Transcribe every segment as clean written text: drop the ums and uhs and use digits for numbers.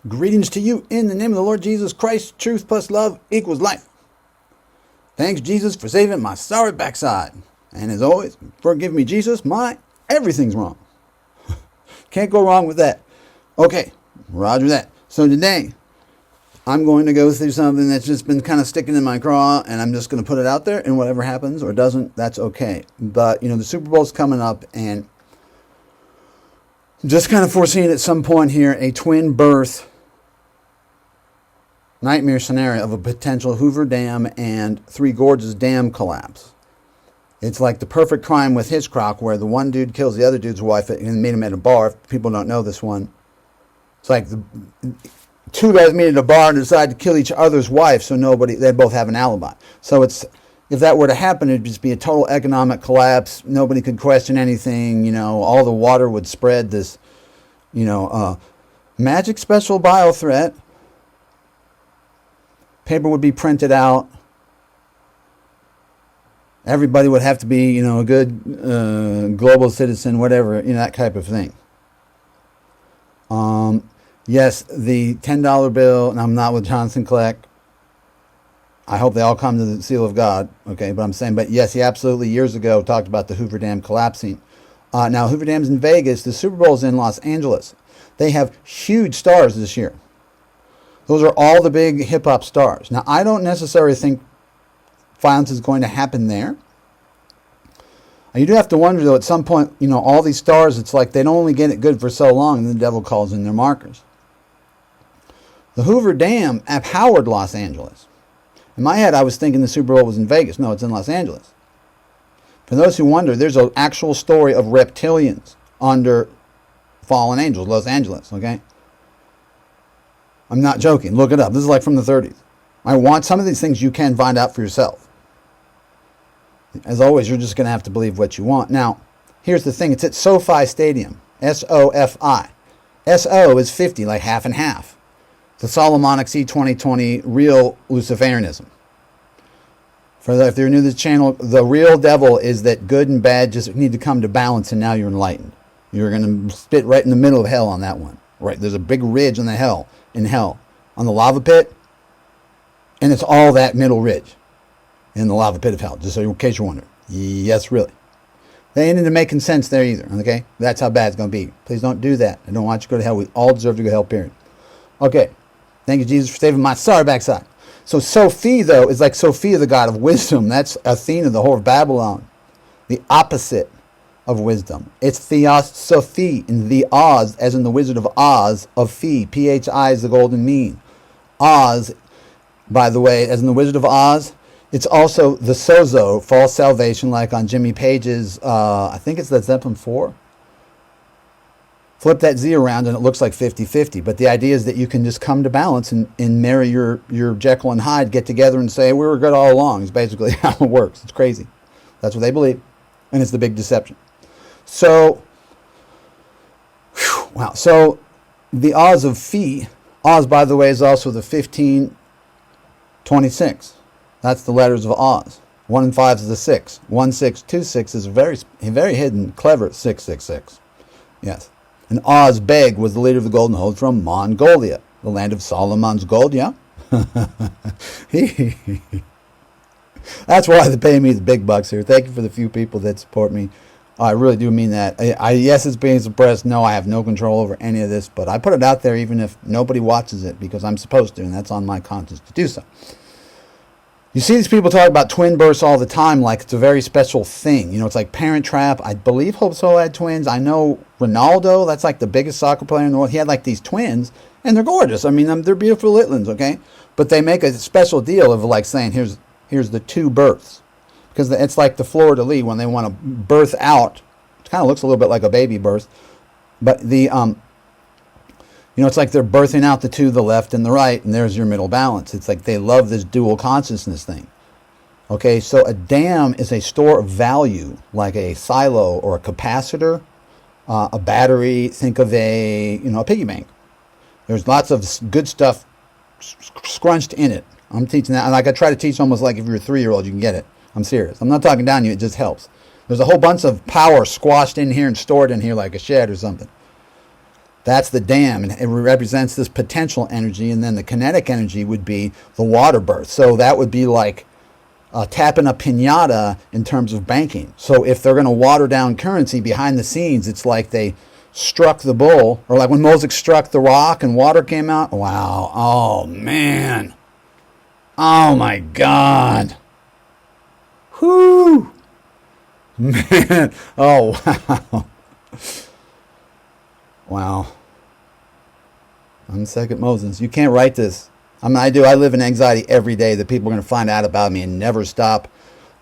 Greetings to you in the name of the Lord Jesus Christ. Truth plus love equals life. Thanks, Jesus, for saving my sorry backside. And as always, forgive me, Jesus, my everything's wrong. Can't go wrong with that. Okay, roger that. So today, I'm going to go through something that's just been kind of sticking in my craw, and I'm just going to put it out there, and whatever happens or doesn't, that's okay. But, the Super Bowl's coming up, and just kind of foreseeing at some point here a twin birth nightmare scenario of a potential Hoover Dam and Three Gorges Dam collapse. It's like the perfect crime with Hitchcock, where the one dude kills the other dude's wife and meet him at a bar. If people don't know this one, it's like the two guys meet at a bar and decide to kill each other's wife, so they both have an alibi. So if that were to happen, it'd just be a total economic collapse. Nobody could question anything. All the water would spread. This, magic special bio threat. Paper would be printed out. Everybody would have to be, a good global citizen, whatever, that type of thing. Yes, the $10 bill, and I'm not with Johnson Kleck. I hope they all come to the seal of God, okay? But yes, he absolutely, years ago, talked about the Hoover Dam collapsing. Now, Hoover Dam's in Vegas. The Super Bowl's in Los Angeles. They have huge stars this year. Those are all the big hip-hop stars. Now, I don't necessarily think violence is going to happen there. You do have to wonder, though, at some point, all these stars, it's like they don't only get it good for so long, and the devil calls in their markers. The Hoover Dam empowered Los Angeles. In my head, I was thinking the Super Bowl was in Vegas. No, it's in Los Angeles. For those who wonder, there's an actual story of reptilians under fallen angels, Los Angeles, okay? I'm not joking. Look it up. This is like from the 30s. I want some of these things you can find out for yourself. As always, you're just going to have to believe what you want. Now, here's the thing. It's at SoFi Stadium. S-O-F-I. S-O is 50, like half and half. The Solomonic C2020 real Luciferianism. If you're new to this channel, the real devil is that good and bad just need to come to balance, and now you're enlightened. You're going to spit right in the middle of hell on that one. Right, there's a big ridge in hell, on the lava pit, and it's all that middle ridge in the lava pit of hell, just so in case you're wondering. Yes, really. They ain't into making sense there either, okay? That's how bad it's going to be. Please don't do that. I don't want you to go to hell. We all deserve to go to hell, period. Okay, thank you, Jesus, for saving my sorry backside. So Sophie, though, is like Sophia, the god of wisdom. That's Athena, the whore of Babylon, the opposite of wisdom. It's Theosophy in the Oz, as in the Wizard of Oz, of Phi. P-H-I is the golden mean. Oz, by the way, as in the Wizard of Oz, it's also the sozo, false salvation, like on Jimmy Page's, I think it's the Zeppelin 4. Flip that Z around and it looks like 50-50. But the idea is that you can just come to balance and marry your Jekyll and Hyde, get together and say, we were good all along. It's basically how it works. It's crazy. That's what they believe. And it's the big deception. So, wow. So, the Oz of Phi, Oz, by the way, is also the 1526. That's the letters of Oz. 1 and 5 is the 6. 1626 is a very hidden, clever 666. Yes. And Oz Beg was the leader of the Golden Horde from Mongolia, the land of Solomon's gold, yeah? That's why they pay me the big bucks here. Thank you for the few people that support me. I really do mean that. Yes, it's being suppressed. No, I have no control over any of this, but I put it out there even if nobody watches it because I'm supposed to, and that's on my conscience to do so. You see these people talk about twin births all the time like it's a very special thing. It's like Parent Trap. I believe Hope So had twins. I know Ronaldo, that's like the biggest soccer player in the world. He had like these twins, and they're gorgeous. I mean, they're beautiful litlins, okay? But they make a special deal of like saying, here's the two births. Because it's like the fleur-de-lis when they want to birth out. It kind of looks a little bit like a baby birth. But it's like they're birthing out the two, the left and the right, and there's your middle balance. It's like they love this dual consciousness thing. Okay, so a dam is a store of value, like a silo or a capacitor, a battery. Think of a piggy bank. There's lots of good stuff scrunched in it. I'm teaching that. Like I try to teach almost like if you're a 3-year-old, you can get it. I'm serious. I'm not talking down to you. It just helps. There's a whole bunch of power squashed in here and stored in here like a shed or something. That's the dam, and it represents this potential energy, and then the kinetic energy would be the water birth. So that would be like tapping a piñata in terms of banking. So if they're going to water down currency behind the scenes, it's like they struck the bull, or like when Moses struck the rock and water came out. Wow. Oh, man. Oh, my God. Whoo. Man. Oh, wow. Wow. I'm second Moses. You can't write this. I do. I live in anxiety every day that people are going to find out about me and never stop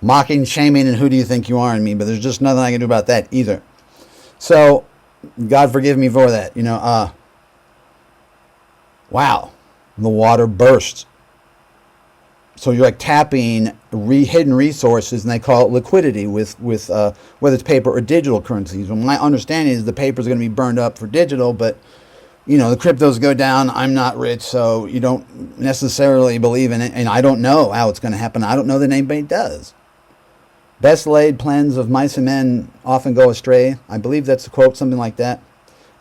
mocking, shaming, and who do you think you are in me. But there's just nothing I can do about that either. So, God forgive me for that. Wow. The water bursts. So you're like tapping hidden resources, and they call it liquidity with whether it's paper or digital currencies. Well, my understanding is the paper is going to be burned up for digital, but the cryptos go down. I'm not rich, so you don't necessarily believe in it, and I don't know how it's going to happen. I don't know that anybody does. Best laid plans of mice and men often go astray. I believe that's a quote, something like that.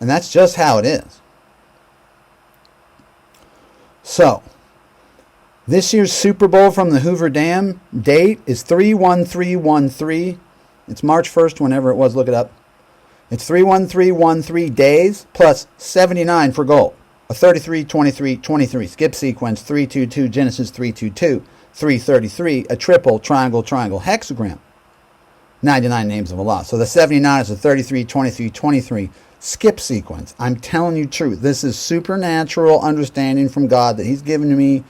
And that's just how it is. So, this year's Super Bowl from the Hoover Dam date is 31313. It's March 1st, whenever it was, look it up. It's 31313 days plus 79 for gold. A 33, 23, 23 skip sequence, 322, Genesis 322, 333, a triple, triangle, triangle, hexagram. 99 names of Allah. So the 79 is a 33, 23, 23 skip sequence. I'm telling you truth. This is supernatural understanding from God that He's given to me,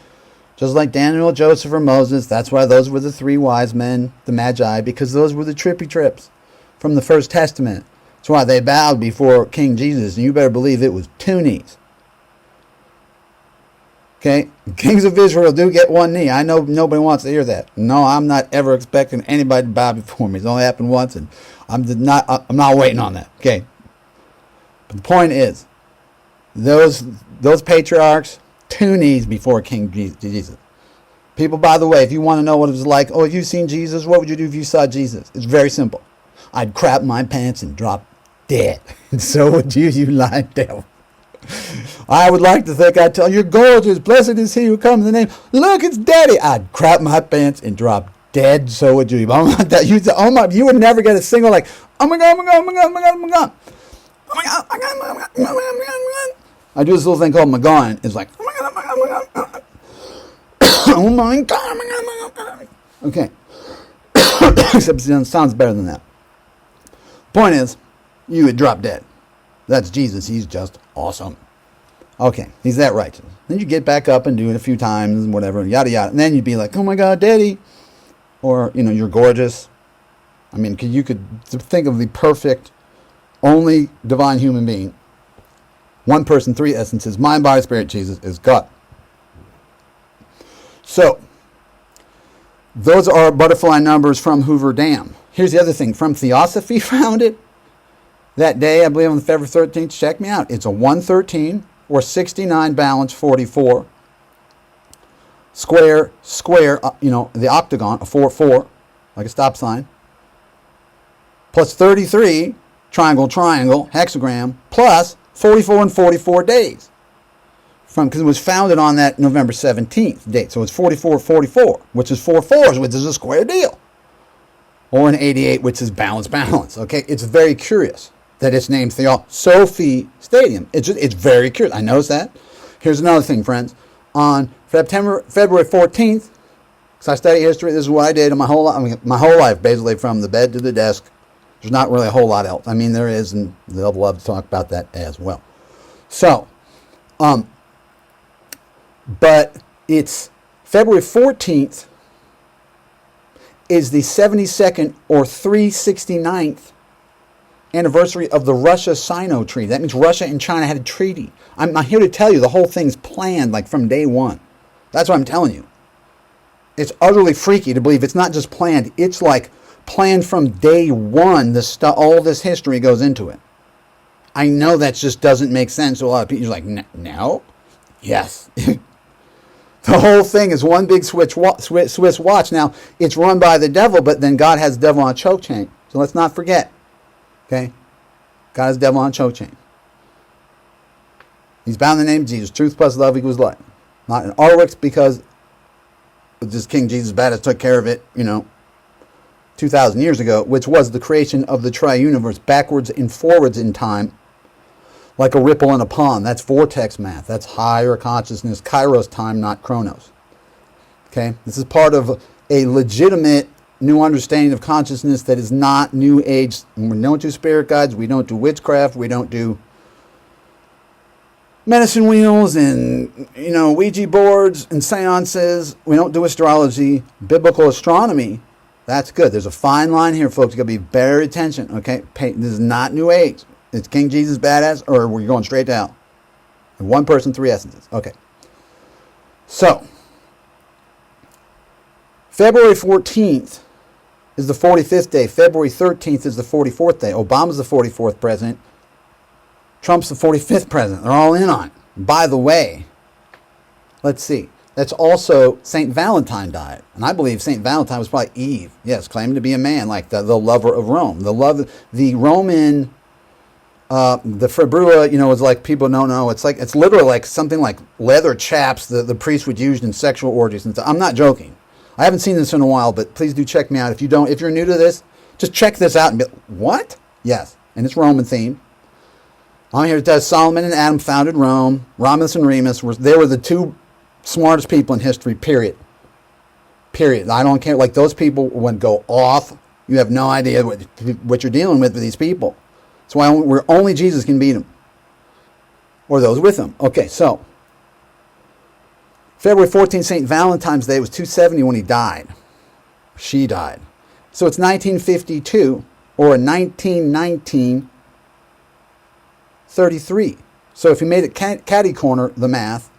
just like Daniel, Joseph, or Moses. That's why those were the three wise men, the Magi, because those were the trippy trips from the First Testament. That's why they bowed before King Jesus, and you better believe it was two knees. Okay, kings of Israel do get one knee. I know nobody wants to hear that. No, I'm not ever expecting anybody to bow before me. It's only happened once, and I'm not waiting on that. Okay, but the point is, those patriarchs, two knees before King Jesus. People, by the way, if you want to know what it was like, if you've seen Jesus, what would you do if you saw Jesus? It's very simple. I'd crap my pants and drop dead. And so would you, you lying devil. I would like to think I'd tell you, gorgeous, blessed is he who comes in the name. Look, it's Daddy. I'd crap my pants and drop dead. So would you. You would never get a single like, oh my God, oh my God, oh my God, oh my God, oh my God. Oh my God, oh my God, oh my God, oh my God, oh my God, oh my God. I do this little thing called Magon. It's like, oh my God, oh my God, oh my God, oh my God. Oh my God, oh my God, oh my God. Okay. Except it sounds better than that. Point is, you would drop dead. That's Jesus. He's just awesome. Okay, he's that righteous. Then you get back up and do it a few times and whatever, yada yada. And then you'd be like, oh my God, Daddy. Or, you're gorgeous. I mean, you could think of the perfect, only divine human being. One person, three essences, mind, body, spirit, Jesus is God. So, those are butterfly numbers from Hoover Dam. Here's the other thing. From Theosophy found it that day, I believe on February 13th. Check me out. It's a 113 or 69 balance 44. Square, the octagon, a 4-4, like a stop sign. Plus 33, triangle, triangle, hexagram, plus 44 and 44 days. Because it was founded on that November 17th date. So it's 44-44, which is 4 fours, which is a square deal. Or an 88, which is balance. Okay, it's very curious that it's named Sophie Stadium. It's very curious. I noticed that. Here's another thing, friends. On February 14th, because I study history, this is what I did my whole life, basically from the bed to the desk. There's not really a whole lot else. I mean, there is, and they'll love to talk about that as well. So, but it's February 14th is the 72nd or 369th anniversary of the Russia-Sino Treaty. That means Russia and China had a treaty. I'm here to tell you the whole thing's planned like from day one. That's what I'm telling you. It's utterly freaky to believe it's not just planned. It's like planned from day one. All this history goes into it. I know that just doesn't make sense to a lot of people. You're like, no? Yes. The whole thing is one big Swiss watch. Now, it's run by the devil, but then God has the devil on a choke chain. So let's not forget. Okay? God has the devil on a choke chain. He's bound in the name of Jesus. Truth plus love equals life. Not in our works because just King Jesus badass took care of it, 2,000 years ago, which was the creation of the tri-universe backwards and forwards in time, like a ripple in a pond. That's vortex math. That's higher consciousness, kairos time, not chronos. Okay? This is part of a legitimate new understanding of consciousness that is not New Age. We don't do spirit guides. We don't do witchcraft. We don't do medicine wheels and, Ouija boards and seances. We don't do astrology. Biblical astronomy, that's good. There's a fine line here, folks. You got to be very attention, okay? This is not New Age. It's King Jesus badass, or we're going straight to hell. And one person, three essences. Okay. So, February 14th is the 45th day. February 13th is the 44th day. Obama's the 44th president. Trump's the 45th president. They're all in on it. By the way, let's see. That's also St. Valentine died. And I believe St. Valentine was probably Eve. Yes, claiming to be a man, like the lover of Rome. The Roman, the Februa, is like, people don't know. It's literally like something like leather chaps the priest would use in sexual orgies and stuff. I'm not joking. I haven't seen this in a while, but please do check me out. If you're new to this, just check this out and be, what? Yes. And it's Roman themed. I'm here to tell you, Solomon and Adam founded Rome. Romulus and Remus they were the two smartest people in history, period. Period. I don't care. Like, those people would go off. You have no idea what you're dealing with these people. That's why only Jesus can beat them. Or those with him. Okay, so February 14th, St. Valentine's Day, was 270 when he died. She died. So it's 1952 or 1919 33. So if you made it catty corner, the math,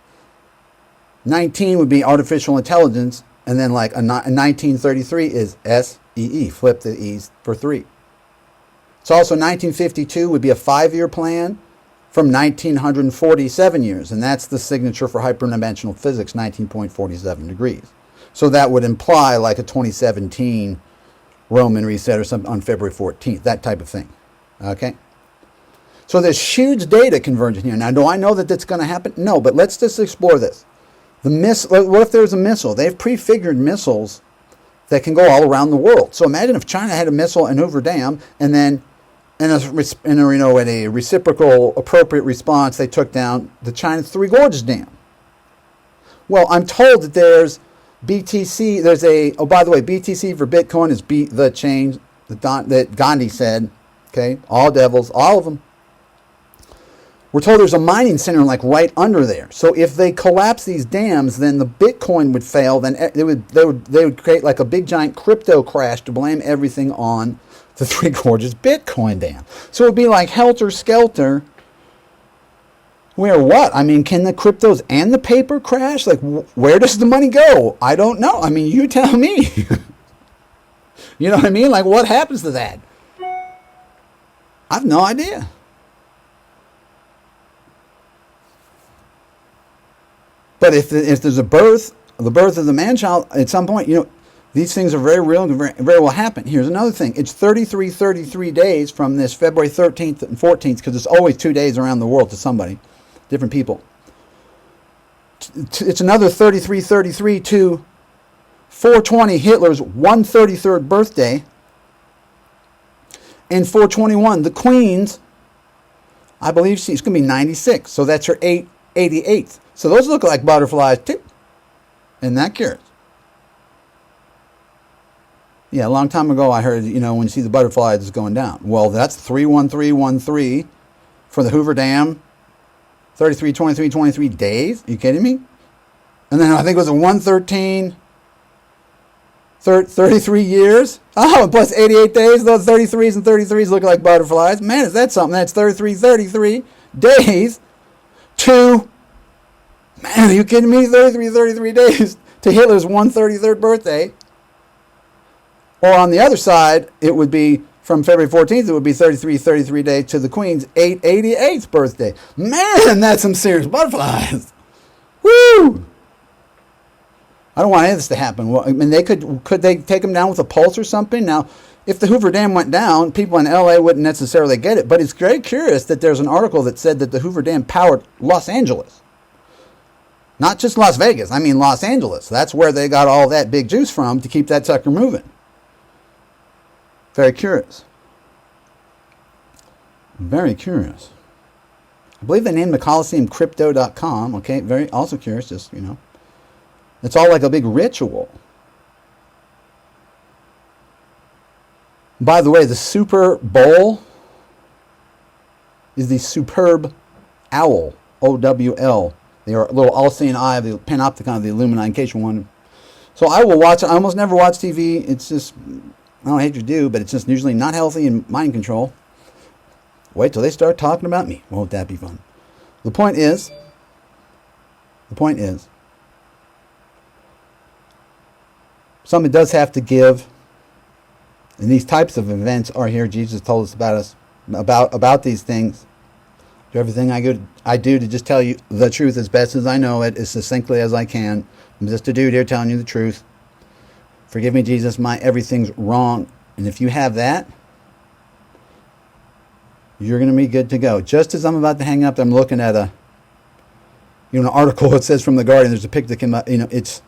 19 would be artificial intelligence, and then like a 1933 is SEE, flip the E's for 3. It's also 1952 would be a 5-year plan from 1947 years, and that's the signature for hyperdimensional physics, 19.47 degrees. So that would imply like a 2017 Roman reset or something on February 14th, that type of thing. Okay? So there's huge data convergence here. Now, do I know that that's going to happen? No, but let's just explore this. What if there's a missile? They've prefigured missiles that can go all around the world. So imagine if China had a missile in Hoover Dam, and then in a reciprocal, appropriate response, they took down the China Three Gorges Dam. Well, I'm told that there's BTC. By the way, BTC for Bitcoin is beat the change that Gandhi said. Okay, all devils, all of them. We're told there's a mining center like right under there. So if they collapse these dams, then the Bitcoin would fail. Then they would create like a big giant crypto crash to blame everything on the Three Gorges Bitcoin dam. So it would be like helter skelter. Where what? I mean, can the cryptos and the paper crash? Like, where does the money go? I don't know. I mean, you tell me. You know what I mean? Like, what happens to that? I have no idea. But if there's the birth of the man-child, at some point, these things are very real and very well happen. Here's another thing. It's 33 days from this February 13th and 14th, because it's always 2 days around the world to somebody, different people. It's another 33 to 420, Hitler's 133rd birthday. And 421, the Queen's, I believe she's going to be 96. So that's her 88th. So those look like butterflies too. Isn't that curious? Yeah, a long time ago I heard, when you see the butterflies, it's going down. Well, that's 31313 for the Hoover Dam. 23 days? Are you kidding me? And then I think it was a 113, 33 years. Oh, plus 88 days. Those 33s and 33s look like butterflies. Man, is that something? That's 33 days to... Man, are you kidding me? 33 days to Hitler's 133rd birthday. Or on the other side, it would be from February 14th, it would be 33 days to the Queen's 88th birthday. Man, that's some serious butterflies. Woo! I don't want any of this to happen. Well, I mean, could they take him down with a pulse or something? Now, if the Hoover Dam went down, people in LA wouldn't necessarily get it. But it's very curious that there's an article that said that the Hoover Dam powered Los Angeles. Not just Las Vegas, I mean Los Angeles. That's where they got all that big juice from to keep that sucker moving. Very curious. Very curious. I believe they named the Coliseum Crypto.com. Okay, very also curious, just, you know. It's all like a big ritual. By the way, the Super Bowl is the superb owl, O-W-L. They are a little all-seeing eye of the panopticon of the Illuminati, in case you wonder. So I will watch it. I almost never watch TV. It's just, I don't hate to do, but it's just usually not healthy and mind control. Wait till they start talking about me. Won't that be fun? The point is, something does have to give. And these types of events are here. Jesus told us about these things. Do everything I do to just tell you the truth as best as I know it, as succinctly as I can. I'm just a dude here telling you the truth. Forgive me, Jesus, my everything's wrong. And if you have that, you're going to be good to go. Just as I'm about to hang up, I'm looking at an article. It says from The Guardian. There's a pic that came out. It's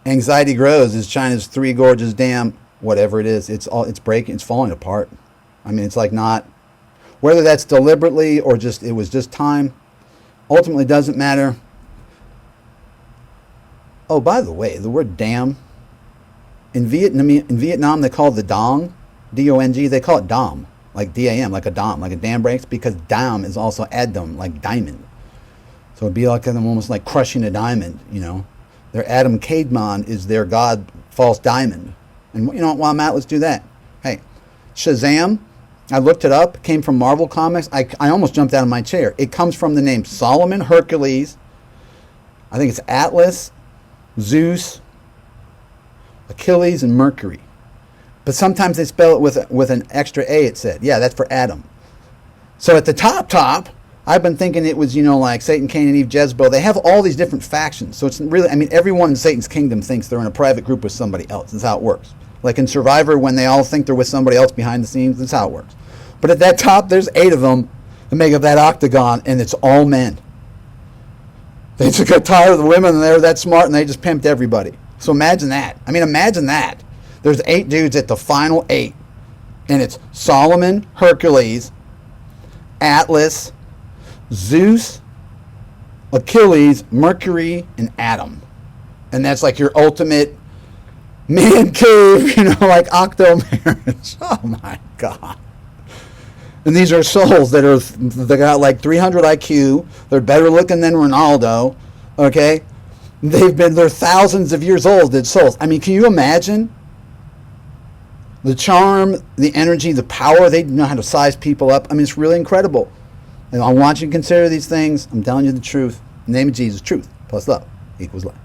anxiety grows as China's Three Gorges Dam, whatever it is, it's breaking, it's falling apart. I mean, it's like not, whether that's deliberately or just it was just time, ultimately doesn't matter. Oh, by the way, the word dam in Vietnam they call the dong, D-O-N-G. They call it dam, like D-A-M, like a dam, like a dam breaks, because dam is also adam, like diamond. So it'd be like them almost like crushing a diamond. Their Adam Caedmon is their god, false diamond. And while I'm at, let's do that. Hey, Shazam, I looked it up, came from Marvel Comics. I almost jumped out of my chair. It comes from the name Solomon, Hercules, I think it's Atlas, Zeus, Achilles, and Mercury. But sometimes they spell it with an extra A, it said. Yeah, that's for Adam. So at the top, I've been thinking it was, like Satan, Cain, and Eve, Jezebel. They have all these different factions. So it's really, everyone in Satan's kingdom thinks they're in a private group with somebody else. That's how it works. Like in Survivor, when they all think they're with somebody else behind the scenes, that's how it works. But at that top, there's 8 of them that make up that octagon, and it's all men. They just got tired of the women, and they were that smart, and they just pimped everybody. So imagine that. Imagine that. There's 8 dudes at the final 8, and it's Solomon, Hercules, Atlas, Zeus, Achilles, Mercury, and Adam. And that's like your ultimate man cave, like octo marriage. Oh my God. And these are souls they got like 300 IQ. They're better looking than Ronaldo. Okay? They're thousands of years old, these souls. Can you imagine the charm, the energy, the power? They know how to size people up. It's really incredible. And I want you to consider these things. I'm telling you the truth. In the name of Jesus, truth plus love equals life.